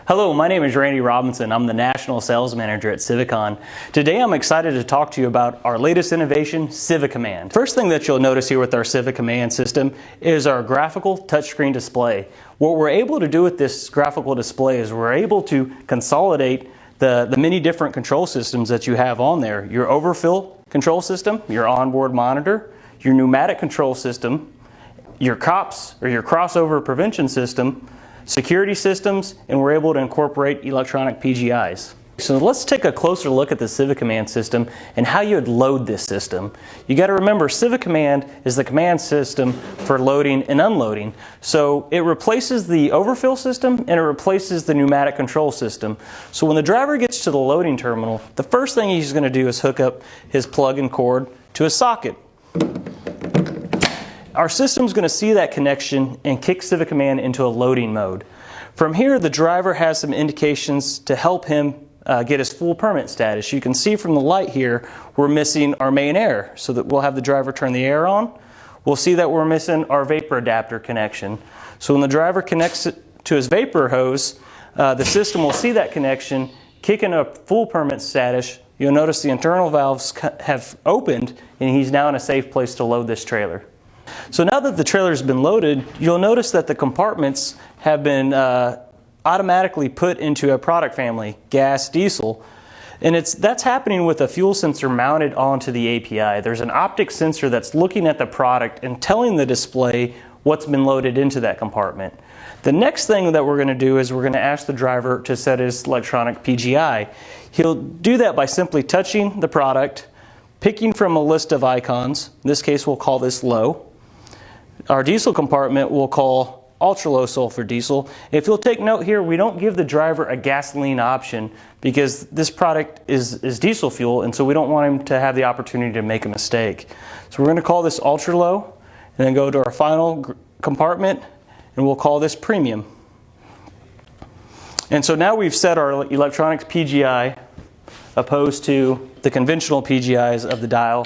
Hello, my name is Randy Robinson. I'm the National Sales Manager at Civacon. Today I'm excited to talk to you about our latest innovation, CivaCommand. First thing that you'll notice here with our CivaCommand system is our graphical touchscreen display. What we're able to do with this graphical display is we're able to consolidate the many different control systems that you have on there. Your overfill control system, your onboard monitor, your pneumatic control system, your COPS or your crossover prevention system, security systems, and we're able to incorporate electronic PGIs. So let's take a closer look at the CivaCommand system and how you would load this system. You got to remember, CivaCommand is the command system for loading and unloading. So it replaces the overfill system and it replaces the pneumatic control system. So when the driver gets to the loading terminal, the first thing he's going to do is hook up his plug-in cord to a socket. Our system is going to see that connection and kick CivaCommand into a loading mode. From here, the driver has some indications to help him get his full permit status. You can see from the light here, we're missing our main air, so that we'll have the driver turn the air on. We'll see that we're missing our vapor adapter connection. So when the driver connects it to his vapor hose, the system will see that connection, kick in a full permit status. You'll notice the internal valves have opened, and he's now in a safe place to load this trailer. So now that the trailer has been loaded, you'll notice that the compartments have been automatically put into a product family, gas, diesel, and that's happening with a fuel sensor mounted onto the API. There's an optic sensor that's looking at the product and telling the display what's been loaded into that compartment. The next thing that we're going to do is we're going to ask the driver to set his electronic PGI. He'll do that by simply touching the product, picking from a list of icons. In this case, we'll call this low. Our diesel compartment we'll call ultra low sulfur diesel. If you'll take note here, we don't give the driver a gasoline option because this product is diesel fuel, and so we don't want him to have the opportunity to make a mistake. So we're going to call this ultra low and then go to our final compartment and we'll call this premium. And so now we've set our electronics PGI opposed to the conventional PGIs of the dial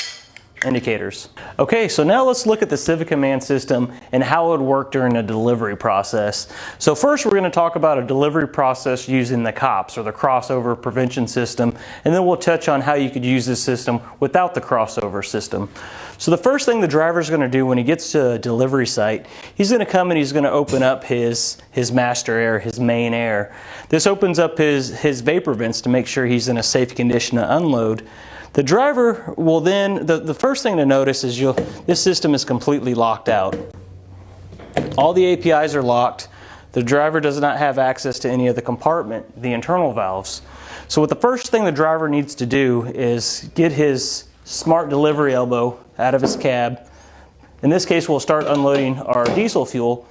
indicators. Okay, so now let's look at the CivaCommand system and how it would work during a delivery process. So first we're going to talk about a delivery process using the COPS or the crossover prevention system, and then we'll touch on how you could use this system without the crossover system. So the first thing the driver is going to do when he gets to a delivery site, he's going to come and he's going to open up his master air, his main air. This opens up his vapor vents to make sure he's in a safe condition to unload. The driver will then, the first thing to notice is this system is completely locked out. All the APIs are locked. The driver does not have access to any of the compartment, the internal valves. So what the first thing the driver needs to do is get his smart delivery elbow out of his cab. In this case, we'll start unloading our diesel fuel.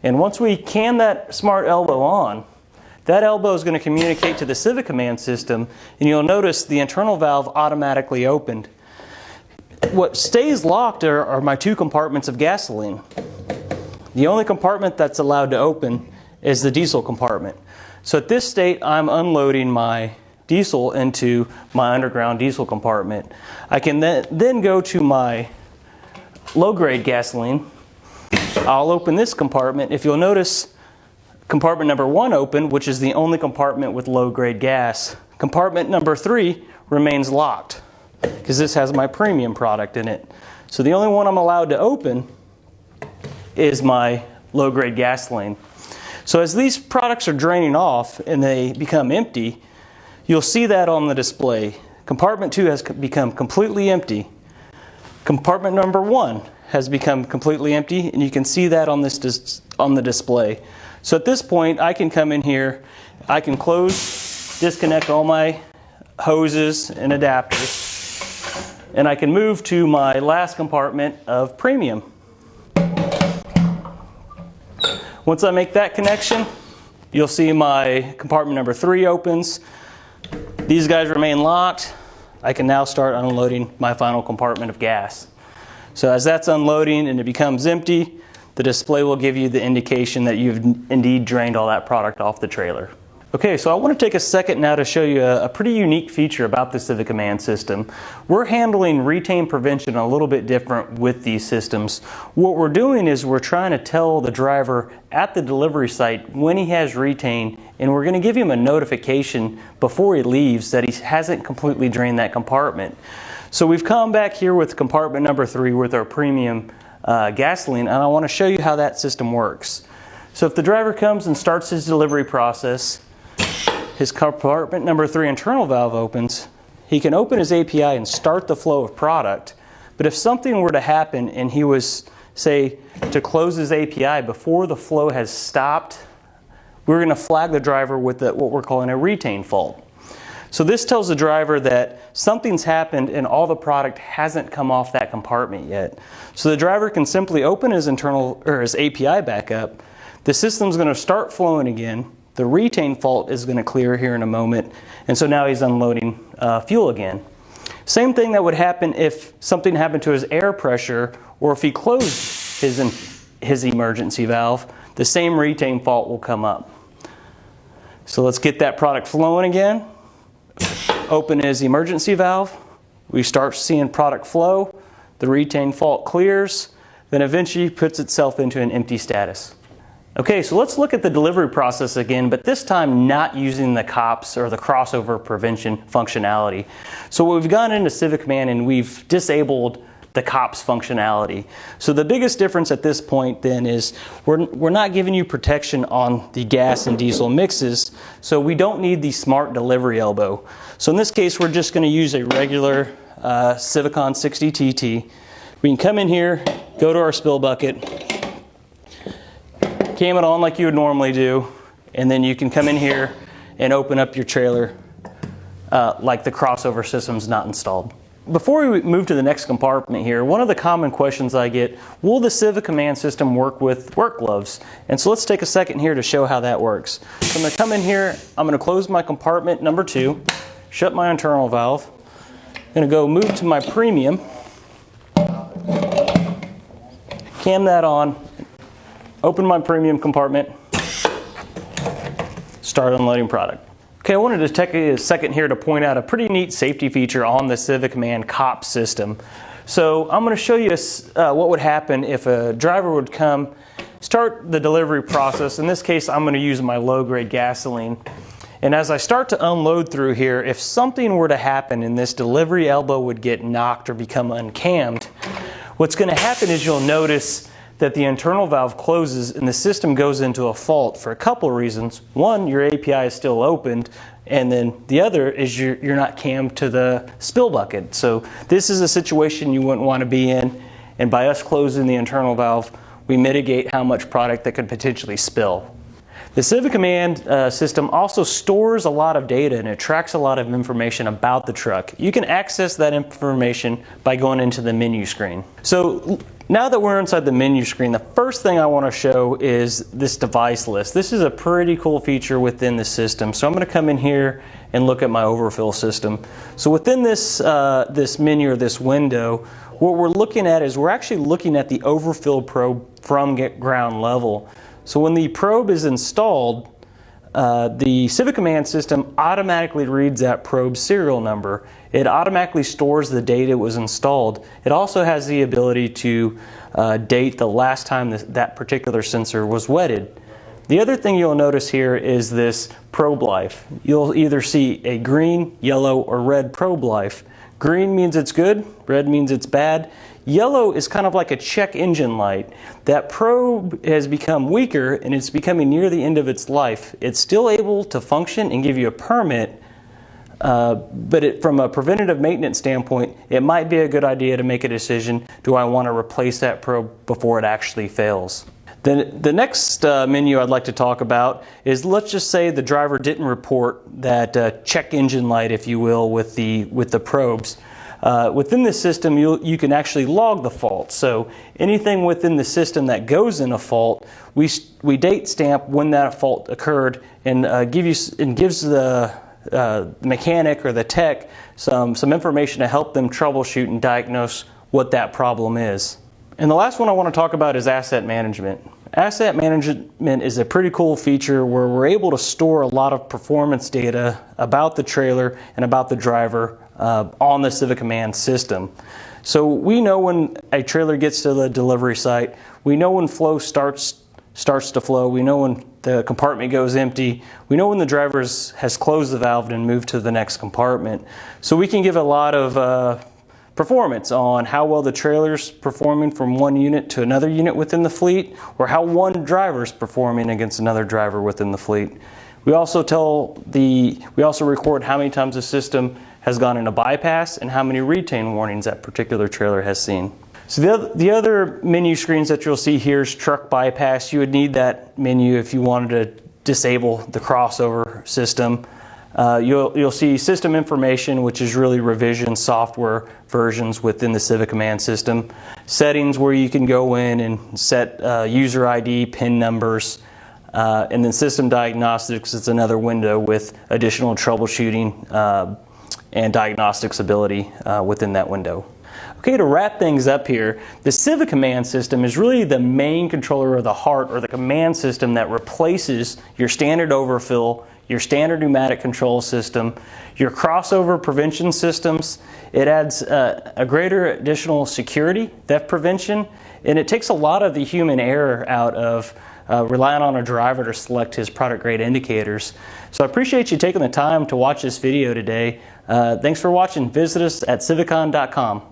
And once we can that smart elbow on, that elbow is going to communicate to the CivaCommand system, and you'll notice the internal valve automatically opened. What stays locked are my two compartments of gasoline. The only compartment that's allowed to open is the diesel compartment. So at this state, I'm unloading my diesel into my underground diesel compartment. I can then go to my low-grade gasoline. I'll open this compartment. If you'll notice, compartment number 1 open, which is the only compartment with low-grade gas. Compartment number 3 remains locked because this has my premium product in it. So the only one I'm allowed to open is my low-grade gasoline. So as these products are draining off and they become empty, you'll see that on the display. Compartment 2 has become completely empty. Compartment number 1 has become completely empty, and you can see that on the display. So at this point, I can come in here, I can disconnect all my hoses and adapters, and I can move to my last compartment of premium. Once I make that connection, you'll see my compartment number 3 opens. These guys remain locked. I can now start unloading my final compartment of gas. So as that's unloading and it becomes empty, the display will give you the indication that you've indeed drained all that product off the trailer. Okay, so I want to take a second now to show you a pretty unique feature about the CivaCommand system. We're handling retain prevention a little bit different with these systems. What we're doing is we're trying to tell the driver at the delivery site when he has retain, and we're going to give him a notification before he leaves that he hasn't completely drained that compartment. So we've come back here with compartment number 3 with our premium gasoline, and I want to show you how that system works. So if the driver comes and starts his delivery process, his compartment number 3 internal valve opens, he can open his API and start the flow of product. But if something were to happen and he was, say, to close his API before the flow has stopped, we're going to flag the driver with what we're calling a retain fault. So this tells the driver that something's happened and all the product hasn't come off that compartment yet. So the driver can simply open his his API back up. The system's going to start flowing again. The retain fault is going to clear here in a moment, and so now he's unloading fuel again. Same thing that would happen if something happened to his air pressure, or if he closed his emergency valve, the same retain fault will come up. So let's get that product flowing again. Open his emergency valve. We start seeing product flow. The retain fault clears, then eventually puts itself into an empty status. Okay, so let's look at the delivery process again, but this time not using the COPS or the crossover prevention functionality. So we've gone into CivaCommand and we've disabled the COPS functionality. So the biggest difference at this point then is we're not giving you protection on the gas and diesel mixes, so we don't need the smart delivery elbow. So in this case, we're just going to use a regular Civacon 60TT. We can come in here, go to our spill bucket, cam it on like you would normally do, and then you can come in here and open up your trailer like the crossover system's not installed. Before we move to the next compartment here, one of the common questions I get, will the CivaCommand system work with work gloves? And so let's take a second here to show how that works. So I'm going to come in here, I'm going to close my compartment number 2, shut my internal valve, I'm going to go move to my premium, cam that on, open my premium compartment, start unloading product. Okay, I wanted to take a second here to point out a pretty neat safety feature on the CivaCommand COPS system. So I'm going to show you what would happen if a driver would come, start the delivery process. In this case, I'm going to use my low-grade gasoline. And as I start to unload through here, if something were to happen and this delivery elbow would get knocked or become uncammed, what's going to happen is you'll notice that the internal valve closes and the system goes into a fault for a couple of reasons. One, your API is still opened, and then the other is you're not cammed to the spill bucket. So this is a situation you wouldn't want to be in, and by us closing the internal valve, we mitigate how much product that could potentially spill. The CivaCommand system also stores a lot of data and it tracks a lot of information about the truck. You can access that information by going into the menu screen. So now that we're inside the menu screen, the first thing I want to show is this device list. This is a pretty cool feature within the system. So I'm going to come in here and look at my overfill system. So within this, this menu or this window, what we're looking at is we're actually looking at the overfill probe from ground level. So when the probe is installed, the CivaCommand system automatically reads that probe serial number. It automatically stores the date it was installed. It also has the ability to date the last time that particular sensor was wetted. The other thing you'll notice here is this probe life. You'll either see a green, yellow, or red probe life. Green means it's good, red means it's bad. Yellow is kind of like a check engine light. That probe has become weaker and it's becoming near the end of its life. It's still able to function and give you a permit, but from a preventative maintenance standpoint, it might be a good idea to make a decision, do I want to replace that probe before it actually fails? The next menu I'd like to talk about is, let's just say the driver didn't report that check engine light, if you will, with the probes. Within the system, you can actually log the fault. So anything within the system that goes in a fault, we date stamp when that fault occurred and gives the mechanic or the tech some information to help them troubleshoot and diagnose what that problem is. And the last one I want to talk about is asset management. Asset management is a pretty cool feature where we're able to store a lot of performance data about the trailer and about the driver on the CivaCommand system. So we know when a trailer gets to the delivery site, we know when flow starts to flow, we know when the compartment goes empty, we know when the driver has closed the valve and moved to the next compartment. So we can give a lot of performance on how well the trailer's performing from one unit to another unit within the fleet, or how one driver's performing against another driver within the fleet. We also record how many times the system has gone into bypass and how many retain warnings that particular trailer has seen. So the other menu screens that you'll see here is truck bypass. You would need that menu if you wanted to disable the crossover system. You'll see system information, which is really revision software versions within the CivaCommand system. Settings where you can go in and set user ID, PIN numbers, and then system diagnostics is another window with additional troubleshooting and diagnostics ability within that window. Okay, to wrap things up here, the CivaCommand system is really the main controller of the heart, or the command system that replaces your standard overfill, your standard pneumatic control system, your crossover prevention systems. It adds a greater additional security, theft prevention, and it takes a lot of the human error out of relying on a driver to select his product grade indicators. So I appreciate you taking the time to watch this video today. Thanks for watching. Visit us at Civacon.com.